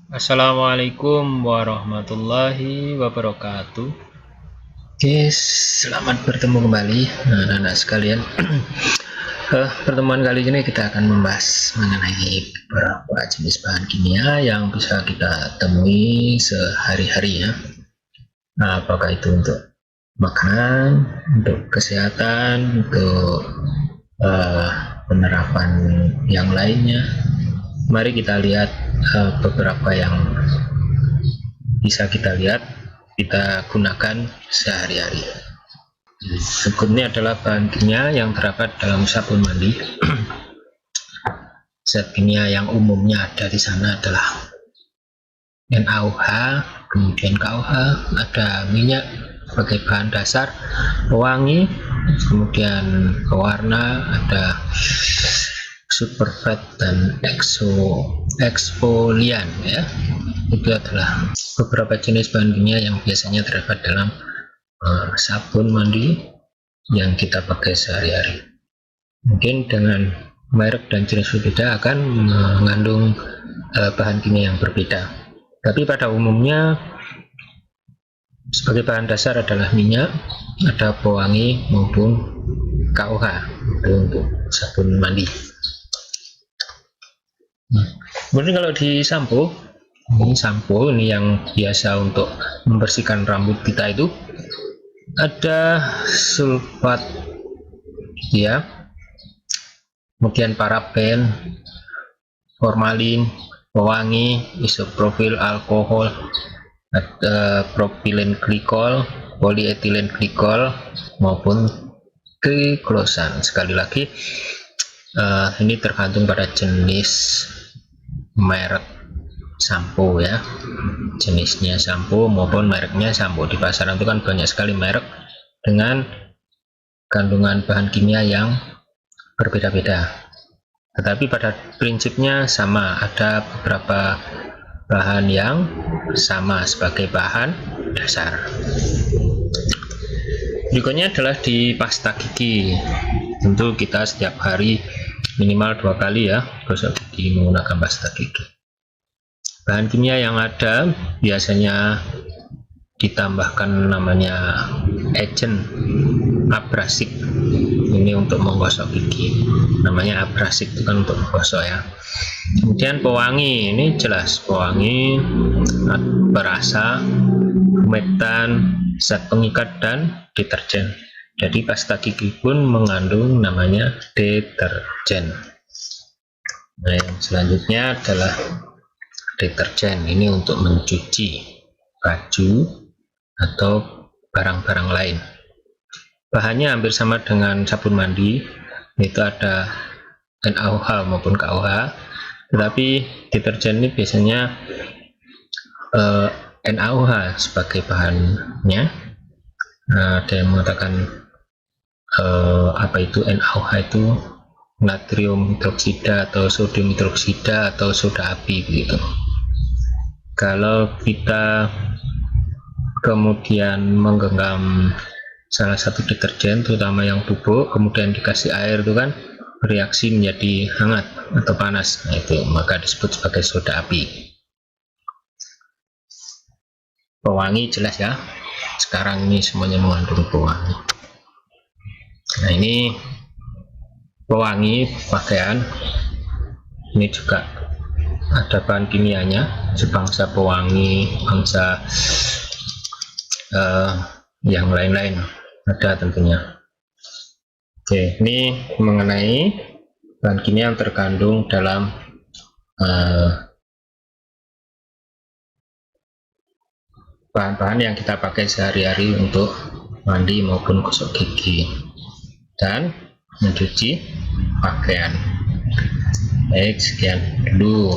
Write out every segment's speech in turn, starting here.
Assalamualaikum warahmatullahi wabarakatuh. Oke, selamat bertemu kembali anak-anak sekalian. Pertemuan kali ini kita akan membahas mengenai beberapa jenis bahan kimia yang bisa kita temui sehari-hari ya. Apakah itu untuk makanan, untuk kesehatan, untuk penerapan yang lainnya. Mari kita lihat beberapa yang bisa kita lihat kita gunakan sehari-hari. Berikut ini adalah bahan kimia yang terdapat dalam sabun mandi. Zat kimia yang umumnya ada di sana adalah NaOH, kemudian KOH, ada minyak sebagai bahan dasar, pewangi, kemudian pewarna, ada superfat dan eksfolian ya. Itu adalah beberapa jenis bahan kimia yang biasanya terdapat dalam sabun mandi yang kita pakai sehari-hari. Mungkin dengan merek dan jenis berbeda akan mengandung bahan kimia yang berbeda, tapi pada umumnya sebagai bahan dasar adalah minyak, ada pewangi maupun KOH untuk sabun mandi. Kemudian kalau di sampo, ini yang biasa untuk membersihkan rambut kita itu ada sulfat ya, kemudian paraben, formalin, pewangi, isopropil alkohol, ada propilen glikol, polietilen glikol maupun triklosan. Sekali lagi ini tergantung pada jenis merek sampo ya, jenisnya sampo maupun mereknya sampo. Di pasaran itu kan banyak sekali merek dengan kandungan bahan kimia yang berbeda-beda, tetapi pada prinsipnya sama, ada beberapa bahan yang sama sebagai bahan dasar. Berikutnya adalah di pasta gigi. Tentu kita setiap hari minimal 2 kali ya gosok gigi menggunakan pasta gigi. Bahan kimia yang ada biasanya ditambahkan namanya agent abrasik. Ini untuk menggosok gigi, namanya abrasik, itu kan untuk menggosok ya. Kemudian pewangi, ini jelas pewangi, perasa, humektan, zat pengikat dan deterjen. Jadi pasta gigi pun mengandung namanya deterjen. Nah, yang selanjutnya adalah deterjen. Ini untuk mencuci baju atau barang-barang lain. Bahannya hampir sama dengan sabun mandi, itu ada NaOH maupun KOH, tetapi deterjen ini biasanya NaOH sebagai bahannya. Ada yang mengatakan apa itu NaOH itu natrium hidroksida atau sodium hidroksida atau soda api begitu. Kalau kita kemudian menggenggam salah satu deterjen, terutama yang bubuk, kemudian dikasih air, itu kan bereaksi menjadi hangat atau panas, nah, itu maka disebut sebagai soda api. Pewangi jelas ya, sekarang ini semuanya mengandung pewangi. Nah, ini pewangi pakaian, ini juga ada bahan kimianya sebangsa pewangi, bangsa yang lain-lain ada tentunya. Oke, ini mengenai bahan kimia yang terkandung dalam bahan-bahan yang kita pakai sehari-hari untuk mandi maupun gosok gigi dan mencuci pakaian. Baik, sekian dulu.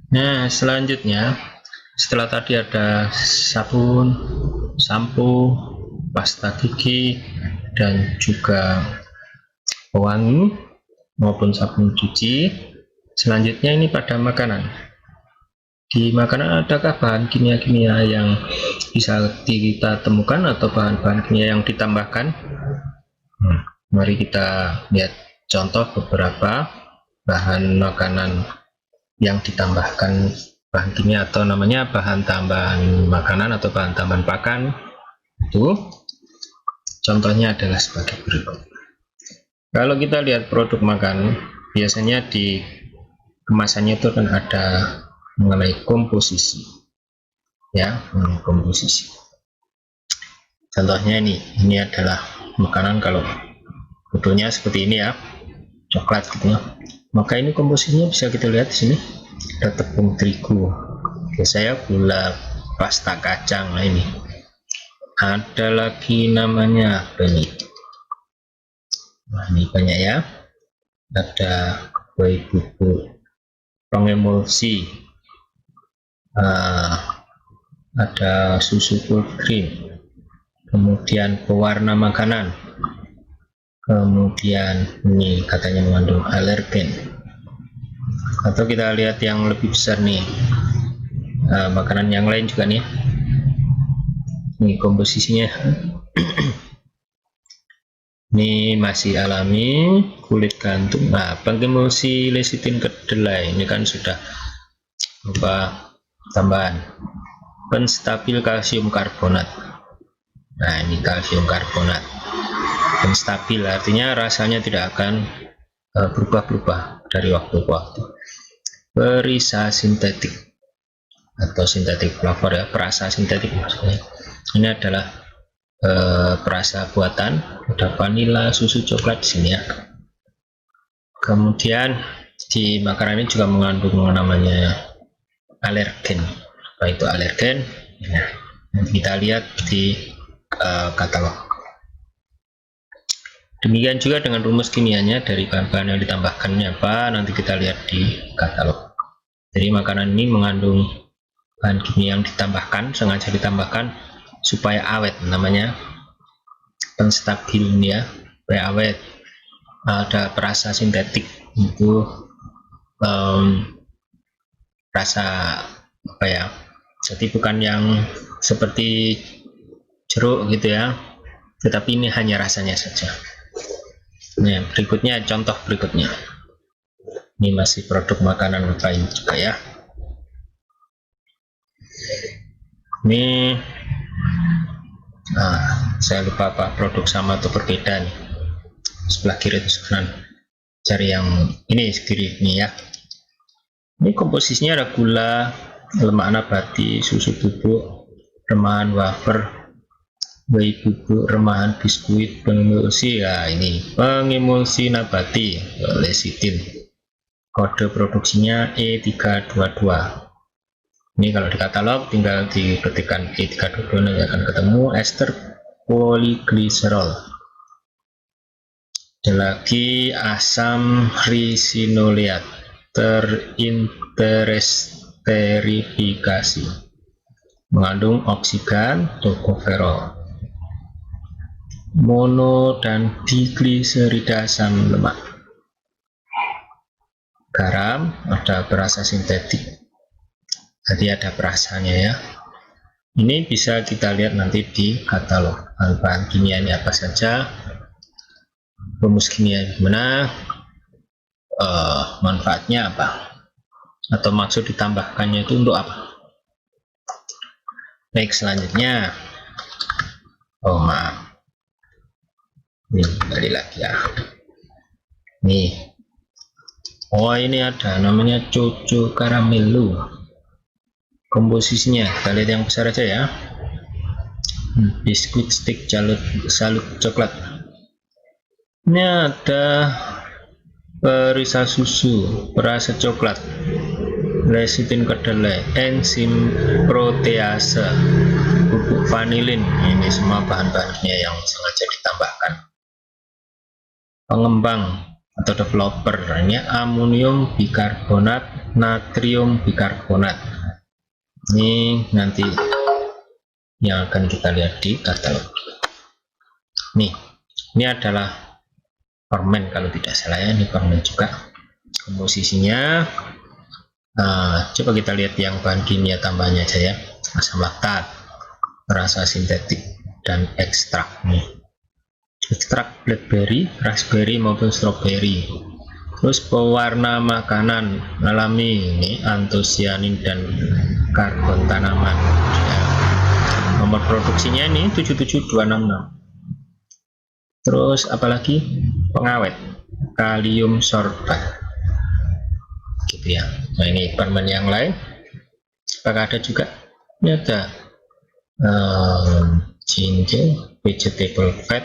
Nah, selanjutnya setelah tadi ada sabun, sampo, pasta gigi, dan juga pewangi maupun sabun cuci, selanjutnya ini pada makanan. Di makanan adakah bahan kimia-kimia yang bisa kita temukan atau bahan-bahan kimia yang ditambahkan? Mari kita lihat contoh beberapa bahan makanan yang ditambahkan bahan kimia atau namanya bahan tambahan makanan atau bahan tambahan pakan. Itu contohnya adalah sebagai berikut. Kalau kita lihat produk makan, biasanya di kemasannya itu kan ada mengenai komposisi, ya, komposisi. Contohnya ini adalah makanan, kalau fotonya seperti ini ya, coklat gitu ya. Maka ini komposisinya bisa kita lihat di sini, ada tepung terigu, saya gula, pasta kacang. Nah ini ada lagi namanya apa ini? Nah ini banyak ya, ada kue bubuk pengemulsi, ada susu full cream, kemudian pewarna makanan, kemudian ini katanya mengandung alergen. Atau kita lihat yang lebih besar nih, makanan yang lain juga nih, ini komposisinya. Ini masih alami, kulit gantung. Nah, pengemulsi lecitin kedelai ini kan sudah berupa tambahan. Penstabil kalsium karbonat. Nah ini kalsium karbonat, penstabil artinya rasanya tidak akan berubah-ubah dari waktu ke waktu. Perisa sintetik atau sintetik flavor ya, perasa sintetik maksudnya. Ini adalah perasa buatan, ada vanila, susu, coklat di sini ya. Kemudian di makanan ini juga mengandung namanya alergen. Apa itu alergen? Nah, kita lihat di katalog. Demikian juga dengan rumus kimianya dari bahan-bahan yang ditambahkannya apa, nanti kita lihat di katalog. Jadi makanan ini mengandung bahan kimia yang ditambahkan, sengaja ditambahkan supaya awet, namanya penstabil ya, supaya awet. Ada perasa sintetik, itu rasa apa ya, jadi bukan yang seperti jeruk gitu ya, tetapi ini hanya rasanya saja. Nah berikutnya, contoh berikutnya, ini masih produk makanan lain juga ya. Ini saya lupa apa produk sama atau berbeda nih, sebelah kiri atau kanan, cari yang ini kiri ini ya. Ini komposisinya ada gula, lemak nabati, susu bubuk, remahan wafer, whey bubuk, remahan biskuit, pengemulsi ya, ini pengemulsi nabati lecitin, kode produksinya E322. Ini kalau di katalog tinggal diketikkan E322, nanti akan ketemu ester poliglycerol. Ada lagi asam risinoleat terinteresterifikasi, mengandung oksigen, tokoferol, mono dan digliserida asam lemak. Garam ada perasa sintetik, jadi ada perasanya ya. Ini bisa kita lihat nanti di katalog bahan-bahan kimia ini apa saja, rumus kimia gimana, manfaatnya apa, atau maksud ditambahkannya itu untuk apa. Baik, selanjutnya, maaf, ini kembali lagi ya. Nih, ini ada namanya Coco Caramelo. Komposisinya kita lihat yang besar aja ya. Biskuit stick salut coklat. Ini ada perisa susu, perasa coklat, lecitin kedelai, enzim protease, bubuk vanilin. Ini semua bahan-bahan kimia yang sengaja ditambahkan. Pengembang atau developer, ini amonium bikarbonat, natrium bikarbonat. Ini nanti yang akan kita lihat di katalog. Nih, ini adalah permen kalau tidak salah ya, ini permen juga. Komposisinya, coba kita lihat yang bahan kimia tambahannya aja ya. Asam laktat, perasa sintetik, dan ekstrak nih. ekstrak blackberry, raspberry maupun strawberry. Terus pewarna makanan alami, ini antosianin dan karbon tanaman ya. Nomor produksinya ini 77266. Terus apalagi pengawet, kalium sorbat gitu ya. Nah ini permen yang lain apakah ada juga? Ini ada ginger, vegetable fat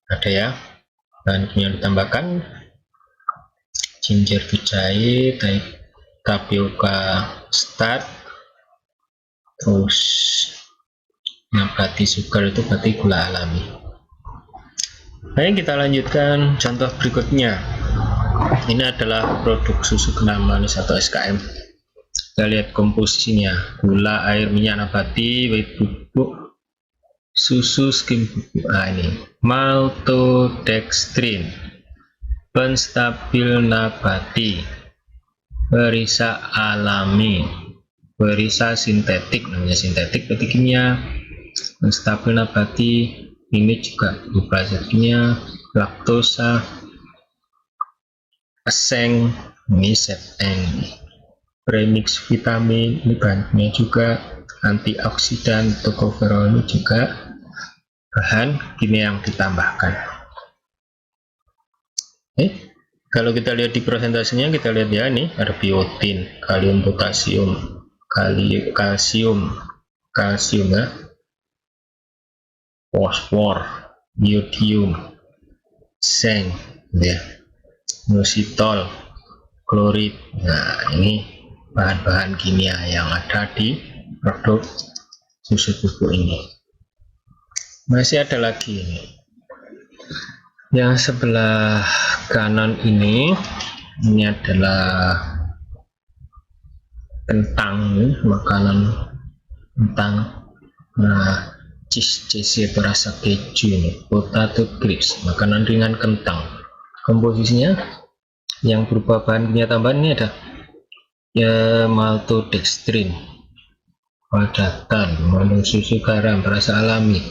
ada ya, dan yang ditambahkan ginger bijai, tapioka start, terus nabati sugar itu berarti gula alami. Baik, kita lanjutkan contoh berikutnya. Ini adalah produk susu kenal manis atau SKM. Kita lihat komposisinya: gula, air, minyak nabati, white bubuk, susu, skim bubuk. Nah ini maltodextrin, penstabil nabati, perisa alami, perisa sintetik, namanya sintetik berarti kimia, penstabil nabati ini juga berupa zat kimia, laktosa, aseng, ini zat N, premix vitamin, ini bahannya juga antioksidan, tocopherol, ini juga bahan kimia yang ditambahkan. Kalau kita lihat di presentasinya, kita lihat ya, ini ada biotin, kalium, potasium, kalsium ya, fosfor, iodium, zinc ya, inositol, klorid. Nah ini bahan-bahan kimia yang ada di produk susu bubuk ini. Masih ada lagi ini yang sebelah kanan ini adalah kentang, makanan kentang. Nah cheese itu rasa keju ini, potato chips, makanan ringan kentang. Komposisinya yang berupa bahan kimia tambahan ini ada ya, maltodextrin, padatan, mengandung susu, garam, perasa alami,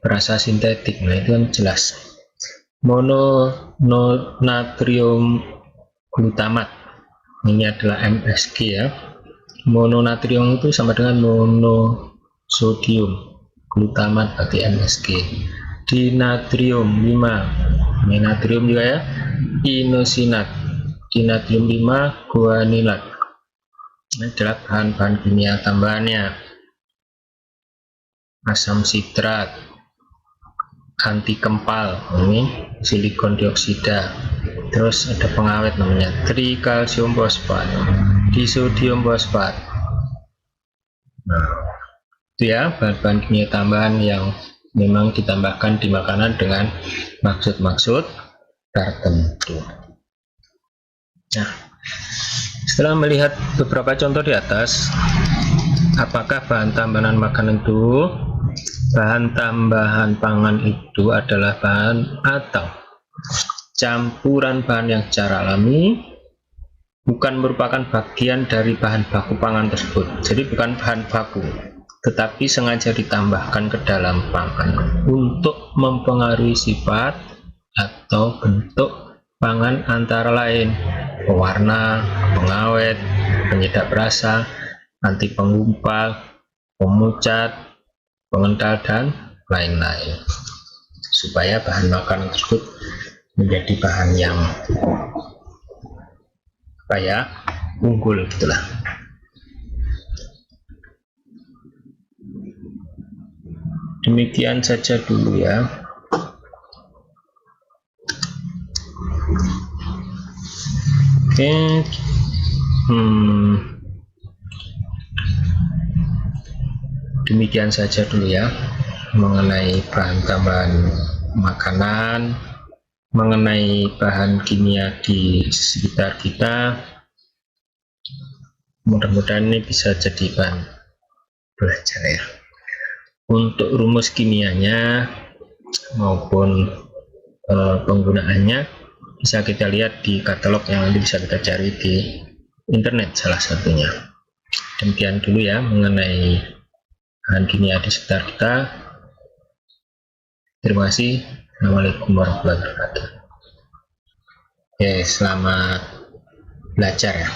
perasa sintetik. Nah itu kan jelas. Mononatrium glutamat, ini adalah MSG ya. Mononatrium itu sama dengan monosodium, glutamat berarti MSG. Dinatrium 5, ini natrium juga ya, inosinat, dinatrium 5 guanilat. Ini adalah bahan-bahan kimia tambahannya. Asam sitrat, anti kempal, ini silikon dioksida. Terus ada pengawet namanya trikalsium fosfat, disodium fosfat. Nah itu ya bahan-bahan kimia tambahan yang memang ditambahkan di makanan dengan maksud-maksud tertentu. Nah setelah melihat beberapa contoh di atas, apakah bahan tambahan makanan itu, bahan tambahan pangan itu adalah bahan atau campuran bahan yang secara alami bukan merupakan bagian dari bahan baku pangan tersebut. Jadi bukan bahan baku, tetapi sengaja ditambahkan ke dalam pangan untuk mempengaruhi sifat atau bentuk pangan antara lain pewarna, pengawet, penyedap rasa, anti penggumpal, pemucat, pengental, dan lain-lain, supaya bahan makanan tersebut menjadi bahan yang unggul gitulah. Demikian saja dulu ya. Oke. Demikian saja dulu ya mengenai bahan tambahan makanan, mengenai bahan kimia di sekitar kita. Mudah-mudahan ini bisa jadi bahan belajar ya. Untuk rumus kimianya maupun penggunaannya bisa kita lihat di katalog yang nanti bisa kita cari di internet salah satunya. Demikian dulu ya mengenai bahan kimia di sekitar kita. Terima kasih. Assalamualaikum warahmatullahi wabarakatuh. Oke, selamat belajar ya.